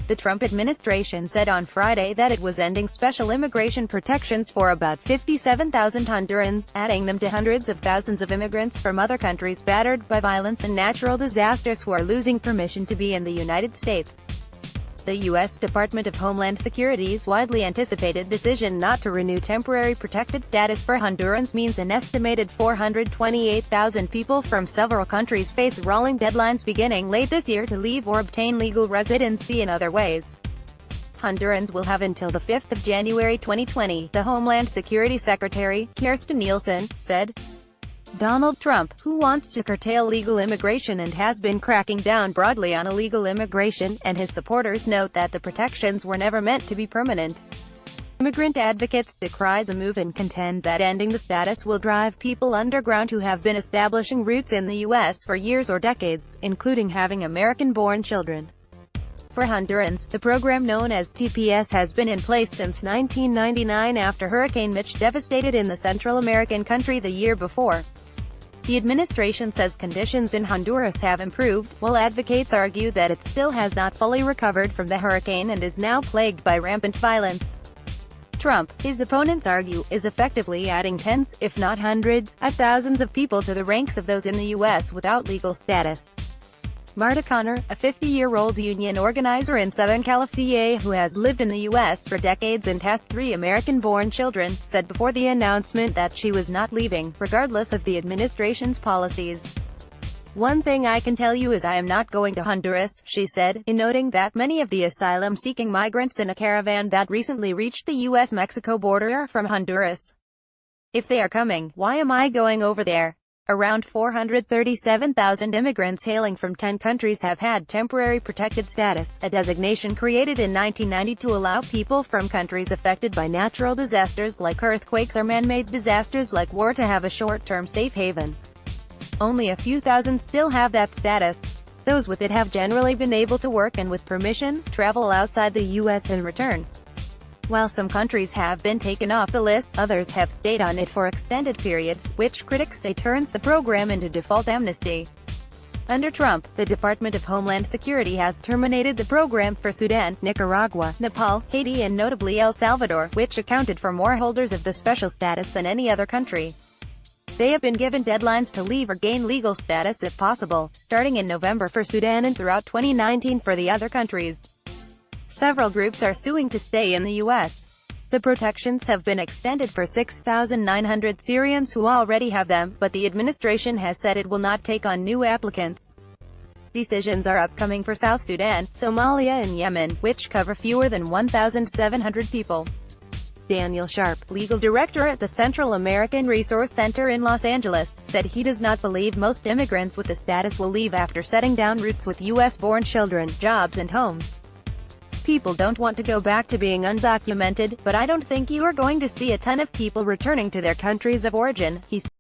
The Trump administration said on Friday that it was ending special immigration protections for about 57,000 Hondurans, adding them to hundreds of thousands of immigrants from other countries battered by violence and natural disasters who are losing permission to be in the United States. The U.S. Department of Homeland Security's widely anticipated decision not to renew temporary protected status for Hondurans means an estimated 428,000 people from several countries face rolling deadlines beginning late this year to leave or obtain legal residency in other ways. Hondurans will have until the 5th of January 2020, the Homeland Security Secretary, Kirstjen Nielsen, said. Donald Trump, who wants to curtail legal immigration and has been cracking down broadly on illegal immigration, and his supporters note that the protections were never meant to be permanent. Immigrant advocates decry the move and contend that ending the status will drive people underground who have been establishing roots in the U.S. for years or decades, including having American-born children. For Hondurans, the program known as TPS has been in place since 1999 after Hurricane Mitch devastated in the Central American country the year before. The administration says conditions in Honduras have improved, while advocates argue that it still has not fully recovered from the hurricane and is now plagued by rampant violence. Trump, his opponents argue, is effectively adding tens, if not hundreds, of thousands of people to the ranks of those in the U.S. without legal status. Marta Connor, a 50-year-old union organizer in Southern California who has lived in the U.S. for decades and has 3 American-born children, said before the announcement that she was not leaving, regardless of the administration's policies. "One thing I can tell you is I am not going to Honduras," she said, in noting that many of the asylum-seeking migrants in a caravan that recently reached the U.S.-Mexico border are from Honduras. "If they are coming, why am I going over there?" Around 437,000 immigrants hailing from 10 countries have had temporary protected status, a designation created in 1990 to allow people from countries affected by natural disasters like earthquakes or man-made disasters like war to have a short-term safe haven. Only a few thousand still have that status. Those with it have generally been able to work and with permission, travel outside the U.S. and return. While some countries have been taken off the list, others have stayed on it for extended periods, which critics say turns the program into default amnesty. Under Trump, the Department of Homeland Security has terminated the program for Sudan, Nicaragua, Nepal, Haiti and notably El Salvador, which accounted for more holders of the special status than any other country. They have been given deadlines to leave or gain legal status if possible, starting in November for Sudan and throughout 2019 for the other countries. Several groups are suing to stay in the U.S. The protections have been extended for 6,900 Syrians who already have them, but the administration has said it will not take on new applicants. Decisions are upcoming for South Sudan, Somalia and Yemen, which cover fewer than 1,700 people. Daniel Sharp, legal director at the Central American Resource Center in Los Angeles, said he does not believe most immigrants with the status will leave after setting down roots with U.S.-born children, jobs and homes. "People don't want to go back to being undocumented, but I don't think you are going to see a ton of people returning to their countries of origin," he said.